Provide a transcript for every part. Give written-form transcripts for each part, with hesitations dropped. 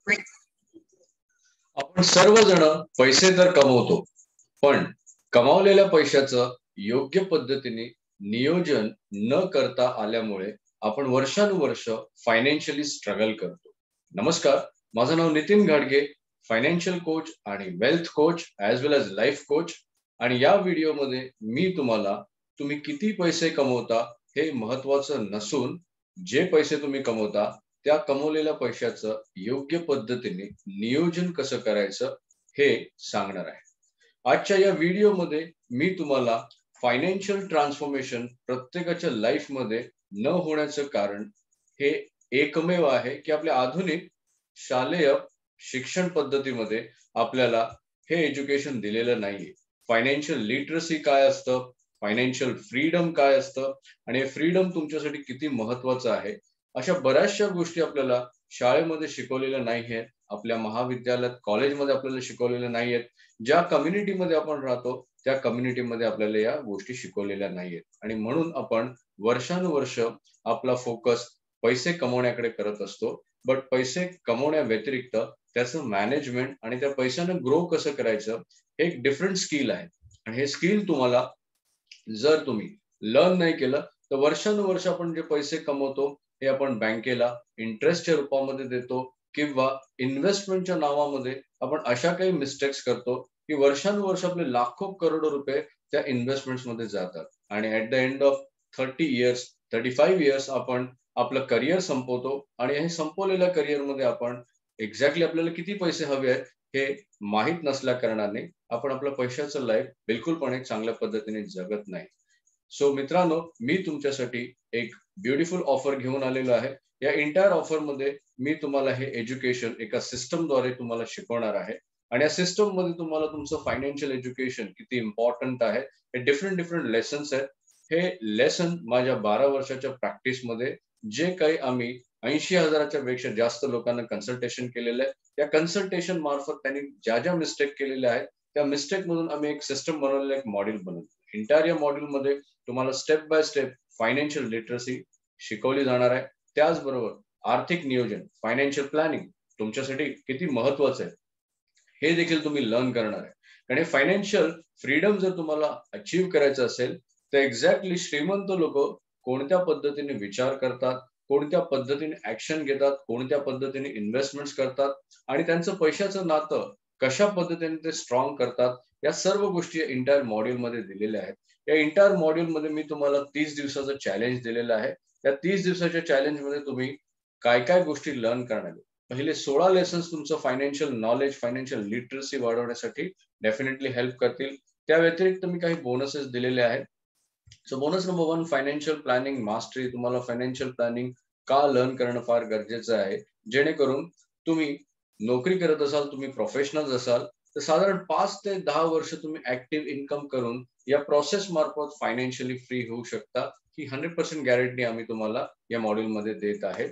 आपण सर्वजण पैसे तर कमवतो, पण कमावलेल्या पैशाचं योग्य पद्धतीने नियोजन न करता आल्यामुळे आपण वर्षानुवर्ष फायनान्शियली स्ट्रगल करतो. नमस्कार, माझं नाव नितीन घाडगे, फायनान्शियल कोच आणि वेल्थ कोच ॲज वेल एज लाईफ कोच. आणि या व्हिडिओमध्ये मी तुम्ही किती पैसे कमवता हे महत्वाचं नसून, जे पैसे तुम्ही कमवता त्या कमवलेल्या पैशाचं योग्य पद्धतीने नियोजन कसं करायचं हे सांगणार आहे. आजच्या या व्हिडिओमध्ये मी तुम्हाला फायनान्शियल ट्रान्सफॉर्मेशन प्रत्येकाच्या लाईफमध्ये न होण्याचं कारण हे एकमेव आहे की आपल्या आधुनिक शालेय शिक्षण पद्धतीमध्ये आपल्याला हे एज्युकेशन दिलेलं नाहीये. फायनान्शियल लिटरसी काय असतं, फायनान्शियल फ्रीडम काय असतं आणि हे फ्रीडम तुमच्यासाठी किती महत्वाचं आहे, अशा बऱ्याचशा गोष्टी आपल्याला शाळेमध्ये शिकवलेल्या नाही आहेत, आपल्या महाविद्यालयात कॉलेजमध्ये आपल्याला शिकवलेल्या नाही आहेत. ज्या कम्युनिटीमध्ये आपण राहतो त्या कम्युनिटीमध्ये आपल्याला या गोष्टी शिकवलेल्या नाहीयेत आणि म्हणून आपण वर्षानुवर्ष आपला फोकस पैसे कमवण्याकडे करत असतो. बट पैसे कमवण्या व्यतिरिक्त त्याचं मॅनेजमेंट आणि त्या पैशानं ग्रो कसं करायचं हे एक डिफरंट स्किल आहे. आणि हे स्किल तुम्हाला जर तुम्ही लर्न नाही केलं तर वर्षानुवर्ष आपण जे पैसे कमवतो हे आपण बँकेला इंटरेस्टच्या रूपामध्ये देतो किंवा इन्व्हेस्टमेंटच्या नावामध्ये आपण अशा काही मिस्टेक्स करतो की वर्षानुवर्ष आपले लाखो करोडो रुपये त्या इन्व्हेस्टमेंट्स मध्ये जातात आणि at the end of 30 years 35 years आपण आपलं करिअर संपवतो आणि हे संपवलेल्या करिअर मध्ये आपण एक्झॅक्टली आपल्याला किती पैसे हवे आहेत हे माहीत नसल्या कारणाने आपण आपल्या पैशाचं लाईफ बिलकुलपणे चांगल्या पद्धतीने जगत नाही. सो मित्रांनो, मी तुमच्यासाठी एक ब्युटिफुल ऑफर घेऊन आलेलो आहे. या एंटायर ऑफर मध्ये मी तुम्हाला हे एज्युकेशन एका सिस्टमद्वारे तुम्हाला शिकवणार आहे आणि या सिस्टम मध्ये तुम्हाला तुमचं फायनान्शियल एज्युकेशन किती इम्पॉर्टंट आहे हे डिफरंट लेसन्स आहेत. हे लेसन माझ्या 12 वर्षाच्या प्रॅक्टिस मध्ये जे काही आम्ही 80,000च्या पेक्षा जास्त लोकांना कन्सल्टेशन केलेलं आहे, त्या कन्सल्टेशन मार्फत त्यांनी ज्या ज्या मिस्टेक केलेल्या आहेत त्या मिस्टेक मधून आम्ही एक सिस्टम बनवलेलं, एक मॉड्यूल बनवलं. एंटायर या मॉड्यूल मध्ये तुम्हाला step by step financial literacy शिकवली जाणार आहे. त्याचबरोबर आर्थिक नियोजन, फायनान्शियल प्लॅनिंग तुमच्यासाठी किती महत्वाचं आहे हे देखील तुम्ही लर्न करणार आहे. आणि फायनान्शियल फ्रीडम जर तुम्हाला अचीव्ह करायचं असेल तर एक्झॅक्टली श्रीमंत लोक कोणत्या पद्धतीने विचार करतात, कोणत्या पद्धतीने ऍक्शन घेतात, कोणत्या पद्धतीने इन्व्हेस्टमेंट करतात आणि त्यांचं पैशाचं नातं कशा पद्धतीने ते स्ट्रॉंग करतात, या सर्व गोष्टी इंटायर मॉड्यूल मध्ये दिलेल्या आहेत. या इंटायर मॉड्यूल मध्ये मी तुम्हाला 30 दिवसाचं चॅलेंज दिलेलं आहे. त्या 30 दिवसाच्या चॅलेंज मध्ये तुम्ही काय काय गोष्टी लर्न करणार आहे. पहिले 16 लेसन्स तुमचं फायनान्शियल नॉलेज, फायनान्शियल लिटरसी वाढवण्यासाठी डेफिनेटली हेल्प करतील. त्या व्यतिरिक्त मी काही बोनसेस दिलेले आहेत. So bonus number 1, financial planning mastery. तुम्हाला फायनान्शियल प्लॅनिंग का लर्न करणं फार गरजेचं आहे, जेणेकरून तुम्ही नोकरी करत असाल, तुम्ही प्रोफेशनल असाल तर साधारण 5 ते 10 वर्ष तुम्ही ऍक्टिव्ह इन्कम करून या प्रोसेस मार्फत फायनान्शियली फ्री होऊ शकता. ही 100% गॅरंटी आम्ही तुम्हाला या मॉड्यूल मध्ये देत आहे.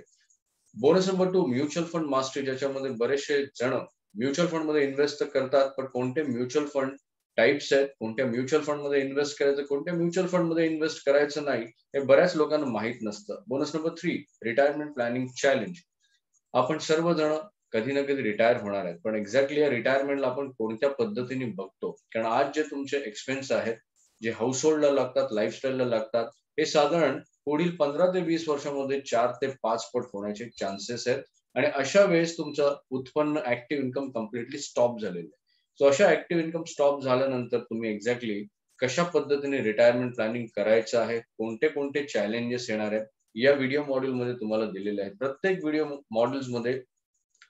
Bonus number 2, mutual fund mastery, ज्याच्यामध्ये बरेचसे जण म्युच्युअल फंड मध्ये इन्व्हेस्ट करतात, पण कोणते म्युच्युअल फंड टाइप्स आहेत, कोणत्या म्युच्युअल फंड मध्ये इन्व्हेस्ट करायचं, कोणत्या म्युच्युअल फंड मध्ये इन्व्हेस्ट करायचं नाही, हे बऱ्याच लोकांना माहित नसतं. Bonus number 3, retirement planning challenge. आपण सर्वजण कधी ना कधी रिटायर होणार आहेत, पण एक्झॅक्टली या रिटायरमेंटला आपण कोणत्या पद्धतीने बघतो, कारण आज जे तुमचे एक्सपेन्स आहेत, जे हाऊस होल्डला लागतात, लाईफस्टाईलला लागतात, हे साधारण पुढील 15 ते 20 वर्षामध्ये 4 ते 5 पट होण्याचे चान्सेस आहेत. आणि अशा वेळेस तुमचं उत्पन्न, ऍक्टिव्ह इन्कम कम्प्लिटली स्टॉप झालेलं आहे. सो अशा ऍक्टिव्ह इन्कम स्टॉप झाल्यानंतर तुम्ही एक्झॅक्टली कशा पद्धतीने रिटायरमेंट प्लॅनिंग करायचं आहे, कोणते कोणते चॅलेंजेस येणार आहेत, या व्हिडिओ मॉड्यूल मध्ये तुम्हाला दिलेले आहेत. प्रत्येक व्हिडिओ मॉड्यूल्स मध्ये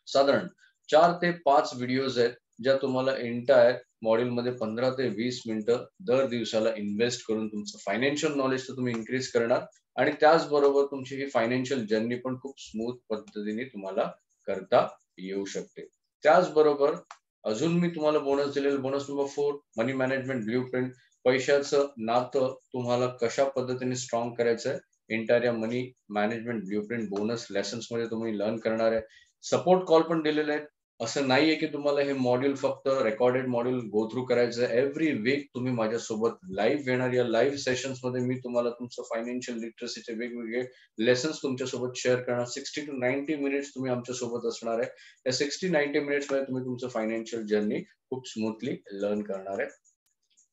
साधारण 4 ते 5 व्हिडिओज आहेत, ज्या तुम्हाला एंटायर मॉड्यूल मध्ये 15 ते 20 मिनिटं दर दिवसाला इन्व्हेस्ट करून तुमचं फायनान्शियल नॉलेज तर तुम्ही इन्क्रीज करणार आणि त्याचबरोबर तुमची ही फायनान्शियल जर्नी पण खूप स्मूथ पद्धतीने तुम्हाला करता येऊ शकते. त्याचबरोबर अजून मी तुम्हाला बोनस दिलेलं, बोनस नंबर 4, मनी मॅनेजमेंट ब्ल्यूप्रिंट. पैशाचं नातं तुम्हाला कशा पद्धतीने स्ट्रॉंग करायचं आहे, एंटायर या मनी मॅनेजमेंट ब्ल्यूप्रिंट बोनस लेसन्स मध्ये तुम्ही लर्न करणार आहे. सपोर्ट कॉल पण दिलेले आहेत. असं नाहीये की तुम्हाला हे मॉड्यूल फक्त रेकॉर्डेड मॉड्यूल गो थ्रू करायचं. एव्हरी वीक तुम्ही माझ्यासोबत लाईव्ह येणार. या लाईव्ह सेशन्स मध्ये मी तुम्हाला तुमचं फायनान्शियल लिटरसीचे वेगवेगळे लेसन्स तुमच्यासोबत शेअर करणार. 60 to 90 मिनिट्स तुम्ही आमच्यासोबत असणार आहे. या 60-90 मिनिट्स मध्ये तुम्ही तुमचं फायनान्शियल जर्नी खूप स्मूथली लर्न करणार आहे.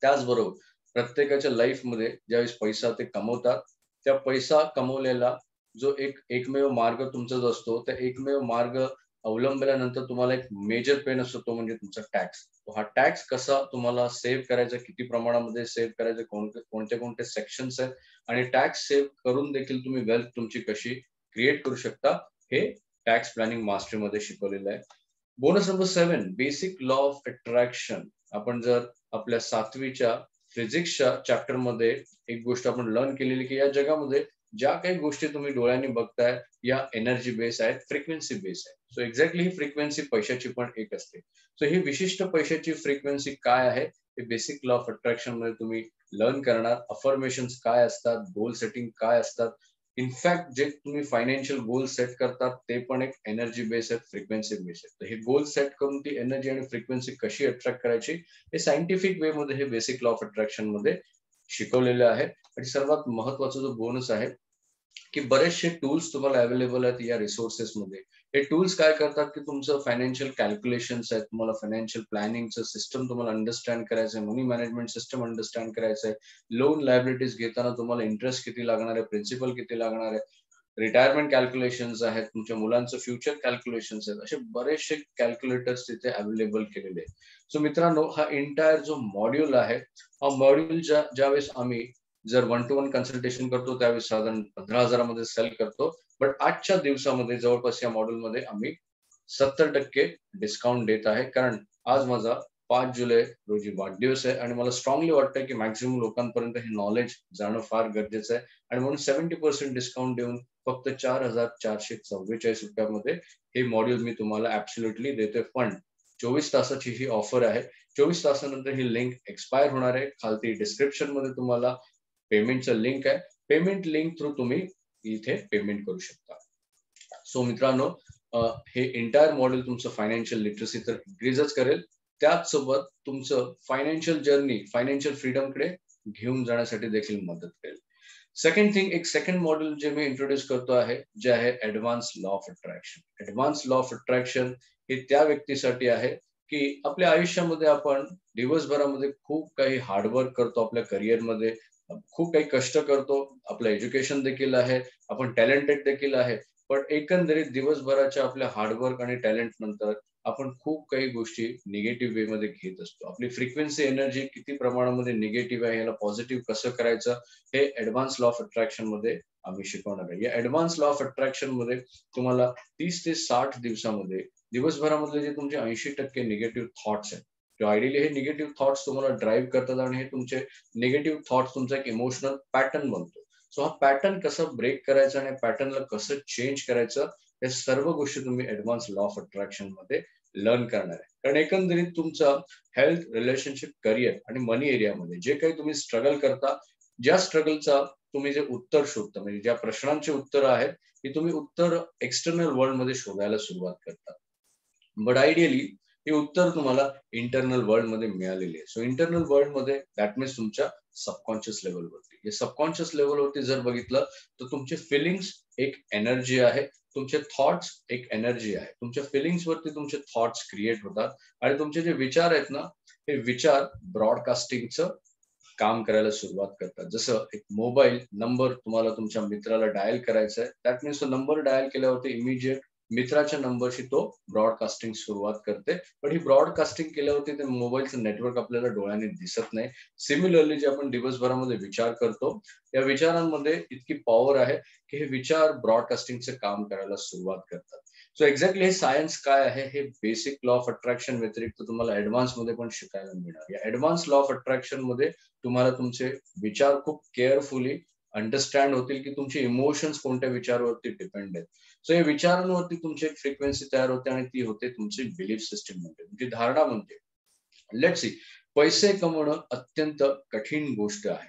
त्याचबरोबर प्रत्येकाच्या लाईफमध्ये ज्यावेळेस पैसा ते कमवतात, त्या पैसा कमवलेला जो एकमेव मार्ग तुमचा जो असतो, त्या एकमेव मार्ग अवलंबल्यानंतर तुम्हाला एक मेजर पेन असतो, तो म्हणजे तुमचा टॅक्स. हा टॅक्स कसा तुम्हाला सेव्ह करायचा, किती प्रमाणामध्ये सेव्ह करायचं, कोणते कोणते सेक्शन्स आहेत आणि टॅक्स सेव्ह करून देखील तुम्ही वेल्थ तुमची कशी क्रिएट करू शकता, हे टॅक्स प्लॅनिंग मास्टरीमध्ये शिकवलेलं आहे. Bonus number 7, basic law of attraction. आपण जर आपल्या 7वीच्या फिजिक्सच्या चॅप्टर मध्ये एक गोष्ट आपण लर्न केलेली की या जगामध्ये ज्या काही गोष्टी तुम्ही डोळ्यांनी बघताय या एनर्जी बेस आहेत, फ्रिक्वेन्सी बेस आहे. सो एक्झॅक्टली ही फ्रिक्वेन्सी पैशाची पण एक असते. सो ही विशिष्ट पैशाची फ्रिक्वेन्सी काय आहे हे बेसिक लॉ ऑफ अट्रॅक्शन मध्ये तुम्ही लर्न करणार. अफर्मेशन्स काय असतात, गोल सेटिंग काय असतात, इनफॅक्ट जे तुम्ही फायनान्शियल गोल सेट करतात ते पण एक एनर्जी बेस आहे, फ्रिक्वेन्सी बेस आहे. तर हे गोल सेट करून ती एनर्जी आणि फ्रिक्वेन्सी कशी अट्रॅक्ट करायची हे सायंटिफिक वे मध्ये हे बेसिक लॉ ऑफ अट्रॅक्शन मध्ये शिकवलेलं आहे. आणि सर्वात महत्वाचा जो बोनस आहे की बरेचसे टूल्स तुम्हाला अवेलेबल आहेत या रिसोर्सेस मध्ये. हे टूल्स काय करतात की तुमचं फायनान्शियल कॅल्क्युलेशन्स आहेत, तुम्हाला फायनान्शियल प्लॅनिंगचं सिस्टम तुम्हाला अंडरस्टँड करायचं आहे, मनी मॅनेजमेंट सिस्टम अंडरस्टँड करायचं आहे, लोन लायबिलिटीज घेताना तुम्हाला इंटरेस्ट किती लागणार आहे, प्रिन्सिपल किती लागणार आहे, रिटायरमेंट कॅल्क्युलेशन्स आहेत, तुमच्या मुलांचं फ्युचर कॅल्क्युलेशन्स आहेत, असे बरेचसे कॅल्क्युलेटर्स तिथे अवेलेबल केलेले आहेत. सो मित्रांनो, हा एंटायर जो मॉड्यूल आहे, हा मॉड्यूल ज्यावेळेस आम्ही जर 1-to-1 कन्सल्टेशन करतो त्यावेळेस साधारण 15,000 सेल करतो. बट आजच्या दिवसामध्ये जवळपास या मॉड्यूल मध्ये आम्ही 70% डिस्काउंट देत आहे. कारण आज माझा 5 जुलै रोजी वाढदिवस आहे आणि मला स्ट्रॉंगली वाटतं की मॅक्सिमम लोकांपर्यंत हे नॉलेज जाणं फार गरजेचं आहे. आणि म्हणून 70% डिस्काउंट देऊन फक्त 4,444 रुपयामध्ये हे मॉड्यूल मी तुम्हाला ऍब्सोल्युटली देतोय. पण 24 तासाची ही ऑफर आहे. 24 तासानंतर ही लिंक एक्सपायर होणार आहे. खालती डिस्क्रिप्शन मध्ये तुम्हाला पेमेंटचं लिंक आहे. पेमेंट लिंक थ्रू तुम्ही इथे पेमेंट करू शकता. सो मित्रांनो, हे एंटायर मॉड्यूल तुमचं फायनान्शियल लिटरसी तर इन्क्रीजच करेल, त्याच सोबत तुमचं फायनान्शियल जर्नी, फायनान्शियल फ्रीडमकडे घेऊन जाण्यासाठी देखील मदत करेल. सेकंड थिंग, एक सेकंड मॉड्यूल जे मी इंट्रोड्यूस करतो आहे, जे आहे advance law of attraction. Advance law of attraction हे त्या व्यक्तीसाठी आहे की आपल्या आयुष्यामध्ये आपण दिवसभरामध्ये खूप काही हार्डवर्क करतो, आपल्या करिअरमध्ये खूप काही कष्ट करतो, आपलं एज्युकेशन देखील आहे, आपण टॅलेंटेड देखील आहे. पण एकंदरीत दिवसभराच्या आपल्या हार्डवर्क आणि टॅलेंट नंतर आपण खूप काही गोष्टी निगेटिव्ह वे मध्ये घेत असतो. आपली फ्रिक्वेन्सी एनर्जी किती प्रमाणामध्ये निगेटिव्ह आहे, याला पॉझिटिव्ह कसं करायचं हे ऍडव्हान्स लॉ ऑफ अट्रॅक्शन मध्ये आम्ही शिकवणार आहे. या ऍडव्हान्स लॉ ऑफ अट्रॅक्शन मध्ये तुम्हाला 30 ते 60 दिवसामध्ये दिवसभरामधले जे तुमचे 80% निगेटिव्ह थॉट्स आहेत, आयडियली हे निगेटिव्ह थॉट्स तुम्हाला ड्राईव्ह करतात आणि हे तुमचे निगेटिव्ह थॉट्स तुमचा एक इमोशनल पॅटर्न बनतो. सो हा पॅटर्न कसा ब्रेक करायचा आणि पॅटर्नला कसं चेंज करायचं, या सर्व गोष्टी तुम्ही ऍडव्हान्स लॉ ऑफ अट्रॅक्शन मध्ये लर्न करणार आहे. कारण एकंदरीत तुमचा हेल्थ, रिलेशनशिप, करिअर आणि मनी एरियामध्ये जे काही तुम्ही स्ट्रगल करता, ज्या स्ट्रगलचा तुम्ही जे उत्तर शोधता, म्हणजे ज्या प्रश्नांची उत्तर आहेत ती तुम्ही उत्तर एक्सटर्नल वर्ल्ड मध्ये शोधायला सुरुवात करता. बट आयडियली हे उत्तर तुम्हाला इंटरनल वर्ल्ड मध्ये मिळालेली आहे. सो इंटरनल वर्ल्ड मध्ये दॅट मीन्स तुमच्या सबकॉन्शियस लेवलवरती. हे सबकॉन्शियस लेवलवरती जर बघितलं तर तुमचे फिलिंग्स एक एनर्जी आहे, तुमचे थॉट्स एक एनर्जी आहे. तुमच्या फिलिंग्स वरती तुमचे थॉट्स क्रिएट होतात आणि तुमचे जे विचार आहेत ना, हे विचार ब्रॉडकास्टिंगचं काम करायला सुरुवात करतात. जसं एक मोबाईल नंबर तुम्हाला तुमच्या मित्राला डायल करायचा आहे, दॅट मीन्स तो नंबर डायल केल्यावरती इमिजिएट मित्राच्या नंबरशी तो ब्रॉडकास्टिंग सुरुवात करते. पण ही ब्रॉडकास्टिंग केल्यावरती ते मोबाईलचं नेटवर्क आपल्याला डोळ्याने दिसत नाही. सिमिलरली जे आपण दिवसभरामध्ये विचार करतो, या विचारांमध्ये इतकी पॉवर आहे की हे विचार ब्रॉडकास्टिंगचं काम करायला सुरुवात करतात. सो एक्झॅक्टली हे सायन्स काय आहे हे बेसिक लॉ ऑफ अट्रॅक्शन व्यतिरिक्त तुम्हाला ऍडव्हान्स मध्ये पण शिकायला मिळणार. या ऍडव्हान्स लॉ ऑफ अट्रॅक्शन मध्ये तुम्हाला तुमचे विचार खूप केअरफुली अंडरस्टँड होतील की तुमचे इमोशन्स कोणत्या विचारावरती डिपेंड आहेत. सो या विचारांवरती तुमची एक फ्रिक्वेन्सी तयार होते आणि ती होते तुमची बिलीफ सिस्टीम म्हणते, तुमची धारणा म्हणते. लेट्स सी, पैसे कमवणं अत्यंत कठीण गोष्ट आहे.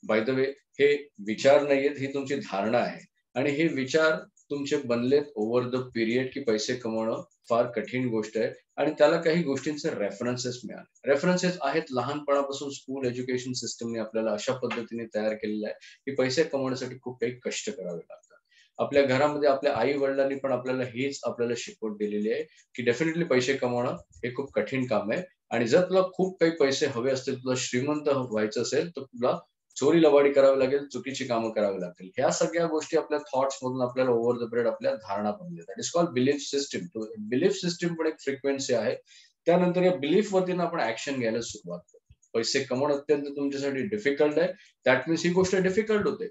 बाय द वे, हे विचार नाहीयेत, ही तुमची धारणा आहे. आणि हे विचार तुमचे बनलेत ओव्हर द पिरियड की पैसे कमवणं फार कठीण गोष्ट आहे आणि त्याला काही गोष्टींचे रेफरन्सेस मिळाले. रेफरन्सेस आहेत लहानपणापासून स्कूल एज्युकेशन सिस्टमने आपल्याला अशा पद्धतीने तयार केलेलं आहे की पैसे कमवण्यासाठी खूप काही कष्ट करावे लागतात. आपल्या घरामध्ये आपल्या आई वडिलांनी पण आपल्याला हेच आपल्याला शिकवण दिलेली आहे की डेफिनेटली पैसे कमवणं हे खूप कठीण काम आहे आणि जर तुला खूप काही पैसे हवे असतील, तुला श्रीमंत व्हायचं असेल तर तुला चोरी लबाडी करावी लागेल, चुकीची कामं करावी लागतील. ह्या सगळ्या गोष्टी आपल्या थॉट्स मधून आपल्याला ओव्हर द पिरियड आपल्या धारणा बनल्या. That is called belief system. Belief system पण एक फ्रिक्वेन्सी आहे. त्यानंतर या बिलीफ वरती आपण ऍक्शन घ्यायला सुरुवात करतो. पैसे कमवणं अत्यंत तुमच्यासाठी डिफिकल्ट आहे. दॅट मीन्स ही गोष्ट डिफिकल्ट होते.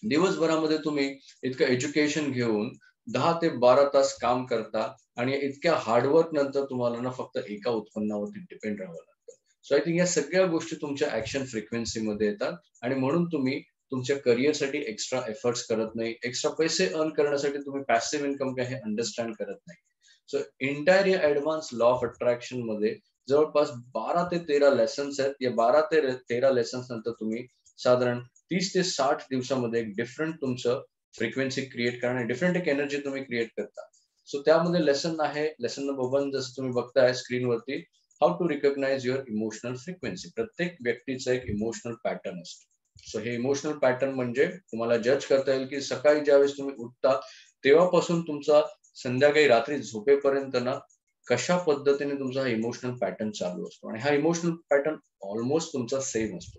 दिवसभरामध्ये तुम्ही इतकं एज्युकेशन घेऊन 10 ते 12 तास काम करता आणि इतक्या हार्डवर्क नंतर तुम्हाला ना फक्त एका उत्पन्नावरती डिपेंड राहावं लागतं. सो आय थिंक या सगळ्या गोष्टी तुमच्या ऍक्शन फ्रिक्वेन्सीमध्ये येतात आणि म्हणून तुम्ही तुमच्या करिअरसाठी एक्स्ट्रा एफर्ट्स करत नाही. एक्स्ट्रा पैसे अर्न करण्यासाठी तुम्ही पॅसिव्ह इन्कम काय हे अंडरस्टँड करत नाही. सो एंटायर या ऍडव्हान्स लॉ ऑफ अट्रॅक्शन मध्ये जवळपास 12 ते 13 लेसन्स आहेत. या 12 ते 13 लेसन्स नंतर तुम्ही साधारण 30 ते 60 दिवसामध्ये एक डिफरंट तुमचं फ्रिक्वेन्सी क्रिएट करणार, डिफरंट एक एनर्जी तुम्ही क्रिएट करता. सो त्यामध्ये लेसन आहे, लेसन नंबर 1 जसं तुम्ही बघताय स्क्रीनवरती, how to recognise your emotional frequency. प्रत्येक व्यक्तीचं एक इमोशनल पॅटर्न असतो. सो हे इमोशनल पॅटर्न म्हणजे तुम्हाला जज करता येईल की सकाळी ज्यावेळेस तुम्ही उठता तेव्हापासून तुमचा संध्याकाळी रात्री झोपेपर्यंत ना कशा पद्धतीने तुमचा हा इमोशनल पॅटर्न चालू असतो आणि हा इमोशनल पॅटर्न ऑलमोस्ट तुमचा सेम असतो.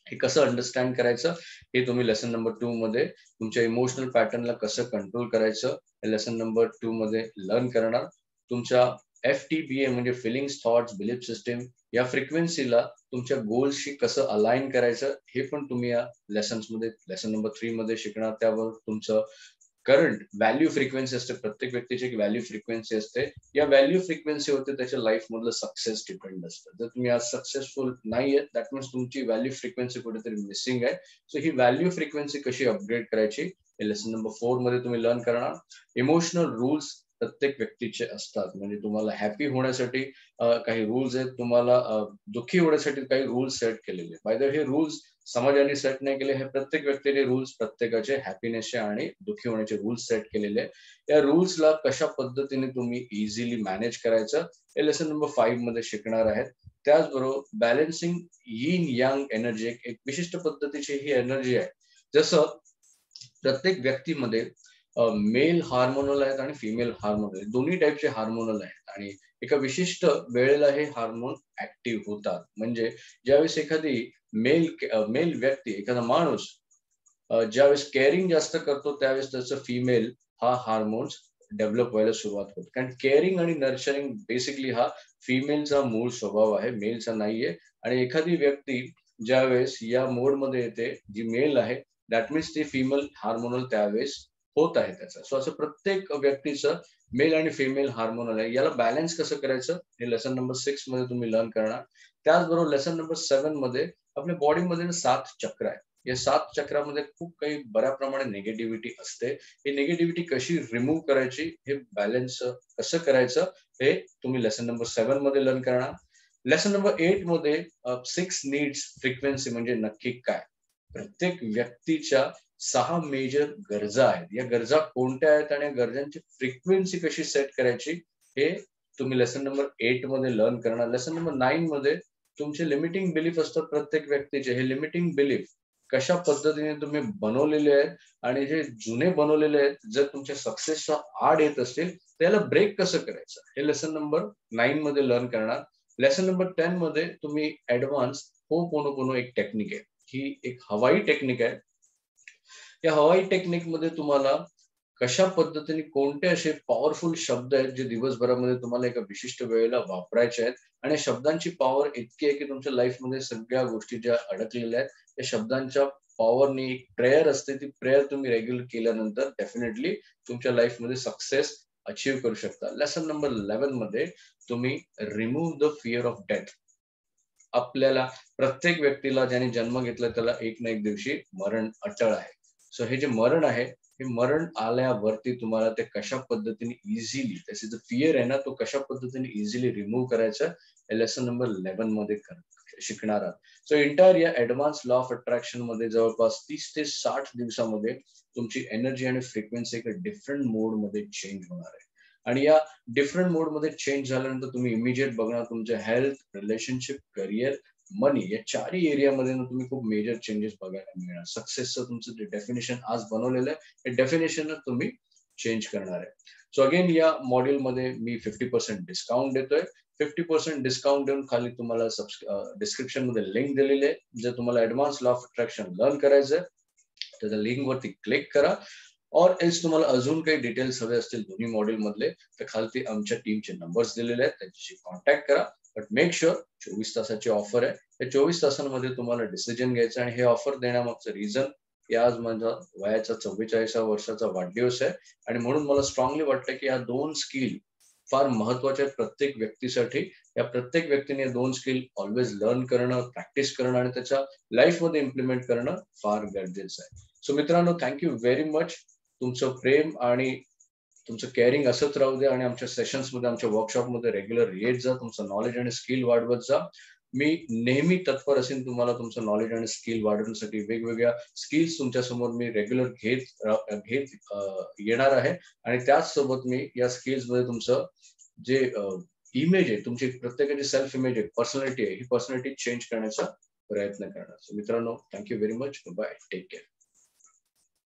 हे कसं अंडरस्टँड करायचं हे तुम्ही लेसन नंबर 2 मध्ये तुमच्या इमोशनल पॅटर्नला कसं कंट्रोल करायचं हे लेसन नंबर 2 मध्ये लर्न करणार. तुमच्या FTBA म्हणजे फिलिंग्स, थॉट्स, बिलीफ सिस्टम या फ्रिक्वेन्सीला तुमच्या गोल्सशी कसं अलाइन करायचं हे पण तुम्ही या लेसन्स मध्ये लेसन नंबर 3 मध्ये शिकणार. त्यावर तुमचं करंट व्हॅल्यू फ्रिक्वेन्सी असते. प्रत्येक व्यक्तीची एक व्हॅल्यू फ्रिक्वेन्सी असते. या व्हॅल्यू फ्रिक्वेन्सीवरती त्याच्या लाईफ मधलं सक्सेस डिपेंड असतं. जर तुम्ही आज सक्सेसफुल नाहीये दॅट मीन्स तुमची व्हॅल्यू फ्रिक्वेन्सी कुठेतरी मिसिंग आहे. सो ही व्हॅल्यू फ्रिक्वेन्सी कशी अपग्रेड करायची हे लेसन नंबर 4 मध्ये तुम्ही लर्न करणार. इमोशनल रूल्स प्रत्येक व्यक्तीचे असतात. म्हणजे तुम्हाला हॅपी होण्यासाठी काही रूल्स आहेत, तुम्हाला दुःखी होण्यासाठी काही रूल्स सेट केलेले. बाय द हे रूल्स समाजाने सेट नाही केले. हे प्रत्येक व्यक्तीने रूल्स प्रत्येकाचे हॅपीनेसचे आणि दुःखी होण्याचे रूल्स सेट केलेले. या रूल्सला कशा पद्धतीने तुम्ही इझिली मॅनेज करायचं हे लेसन नंबर 5 मध्ये शिकणार आहेत. त्याचबरोबर बॅलन्सिंग यिन यांग एनर्जी एक विशिष्ट पद्धतीची ही एनर्जी आहे. जसं प्रत्येक व्यक्तीमध्ये मेल हार्मोनल आहेत आणि फिमेल हार्मोनल आहेत. दोन्ही टाईपचे हार्मोनल आहेत आणि एका विशिष्ट वेळेला हे हार्मोन ऍक्टिव्ह होतात. म्हणजे ज्यावेळेस एखादी मेल व्यक्ती, एखादा माणूस ज्यावेळेस केअरिंग जास्त करतो त्यावेळेस त्याचं फिमेल हा हार्मोन्स डेव्हलप व्हायला सुरुवात होते. कारण केअरिंग आणि नर्चरिंग बेसिकली हा फिमेलचा मूळ स्वभाव आहे, मेलचा नाहीये. आणि एखादी व्यक्ती ज्यावेळेस या मोडमध्ये येते जी मेल आहे दॅट मीन्स ती फिमेल हार्मोनल त्यावेळेस होत आहे त्याचा. सो असं प्रत्येक व्यक्तीचं मेल आणि फिमेल हार्मोनल आहे. याला बॅलन्स कसं करायचं हे लेसन नंबर 6 मध्ये तुम्ही लर्न करणार. त्याचबरोबर लेसन नंबर 7 मध्ये आपल्या बॉडीमध्ये 7 चक्र आहे. या 7 चक्रामध्ये खूप काही बऱ्या प्रमाणे निगेटिव्हिटी असते. ही निगेटिव्हिटी कशी रिमूव्ह करायची, हे बॅलन्स कसं करायचं हे तुम्ही लेसन नंबर 7 मध्ये लर्न करणार. लेसन नंबर 8 मध्ये 6 नीड्स फ्रिक्वेन्सी म्हणजे नक्की काय. प्रत्येक व्यक्तीच्या 6 मेजर गरजा आहेत. या गरजा कोणत्या आहेत आणि या गरजांची फ्रिक्वेन्सी कशी सेट करायची हे तुम्ही लेसन नंबर 8 मध्ये लर्न करणार. लेसन नंबर 9 मध्ये तुमचे लिमिटिंग बिलीफ असतात प्रत्येक व्यक्तीचे. हे लिमिटिंग बिलीफ कशा पद्धतीने तुम्ही बनवलेले आहेत आणि जे जुने बनवलेले आहेत जर तुमच्या सक्सेसच्या आड येत असतील त्याला ब्रेक कसं करायचं हे लेसन नंबर 9 मध्ये लर्न करणार. लेसन नंबर 10 मध्ये तुम्ही ऍडव्हान्स होपोनोपोनो एक टेक्निक आहे. ही एक हवाई टेक्निक आहे. या हवाई टेक्निक मध्ये तुम्हाला कशा पद्धतीने कोणते असे पॉवरफुल शब्द आहेत जे दिवसभरामध्ये तुम्हाला एका विशिष्ट वेळेला वापरायचे आहेत आणि शब्दांची पॉवर इतकी आहे की तुमच्या लाईफमध्ये सगळ्या गोष्टी ज्या अडकलेल्या आहेत त्या शब्दांच्या पॉवरनी एक प्रेयर असते. ती प्रेयर तुम्ही रेग्युलर केल्यानंतर डेफिनेटली तुमच्या लाईफमध्ये सक्सेस अचीव्ह करू शकता. लेसन नंबर 11 मध्ये तुम्ही remove the fear of death. आपल्याला प्रत्येक व्यक्तीला ज्याने जन्म घेतला त्याला एक ना एक दिवशी मरण अटळ आहे. सो हे जे मरण आहे हे मरण आल्यावरती तुम्हाला ते कशा पद्धतीने इझिली त्याचे जो फिअर आहे ना तो कशा पद्धतीने इझिली रिमूव्ह करायचा हे लेसन नंबर 11 मध्ये शिकणार आहात. सो एंटायर या ऍडव्हान्स लॉ ऑफ अट्रॅक्शन मध्ये जवळपास 30 ते 60 दिवसामध्ये तुमची एनर्जी आणि फ्रिक्वेन्सी एका डिफरंट मोड मध्ये चेंज होणार आहे. आणि या डिफरंट मोड मध्ये चेंज झाल्यानंतर तुम्ही इमिजिएट बघणार तुमच्या हेल्थ, रिलेशनशिप, करिअर, मनी या चारही एरियामध्ये तुम्ही खूप मेजर चेंजेस बघायला मिळणार. सक्सेसचं तुमचं जे डेफिनेशन आज बनवलेलं आहे हे डेफिनेशन तुम्ही चेंज करणार आहे. सो अगेन या मॉड्यूल मध्ये मी 50% डिस्काउंट देतोय. 50% डिस्काउंट देऊन खाली तुम्हाला डिस्क्रिप्शन मध्ये लिंक दिलेली आहे. जर तुम्हाला advance law of attraction learn करायचंय तर त्या लिंक वरती क्लिक करा. और एल्स तुम्हाला अजून काही डिटेल्स हवे असतील दोन्ही मॉड्यूल मधले तर खालती आमच्या टीमचे नंबर्स दिलेले आहेत, त्यांच्याशी कॉन्टॅक्ट करा. बट मेक शुअर 24 तासाची ऑफर आहे. या 24 तासांमध्ये तुम्हाला डिसिजन घ्यायचा आणि हे ऑफर देण्यामागचं रिझन या आज माझा वयाचा 44व्या वर्षाचा वाढदिवस आहे आणि म्हणून मला स्ट्रॉंगली वाटतं की या दोन स्किल फार महत्वाच्या आहेत प्रत्येक व्यक्तीसाठी. या प्रत्येक व्यक्तीने दोन स्किल ऑलवेज लर्न करणं, प्रॅक्टिस करणं आणि त्याच्या लाईफमध्ये इम्प्लिमेंट करणं फार गरजेचं आहे. सो मित्रांनो, थँक्यू व्हेरी मच. तुमचं प्रेम आणि तुमचं केअरिंग असंच राहू द्या आणि आमच्या सेशन्स मध्ये, आमच्या वर्कशॉप मध्ये रेग्युलर येत जा. तुमचं नॉलेज आणि स्किल वाढवत जा. मी नेहमी तत्पर असेल तुम्हाला तुमचं नॉलेज आणि स्किल वाढवण्यासाठी. वेगवेगळ्या स्किल्स तुमच्या समोर मी रेग्युलर घेत येणार आहे आणि त्याच सोबत मी या स्किल्स मध्ये तुमचं जे इमेज आहे, तुमची प्रत्येकाची सेल्फ इमेज आहे, पर्सनॅलिटी आहे, ही पर्सनॅलिटी चेंज करण्याचा प्रयत्न करणार. मित्रांनो, thank you very much. Bye, take care.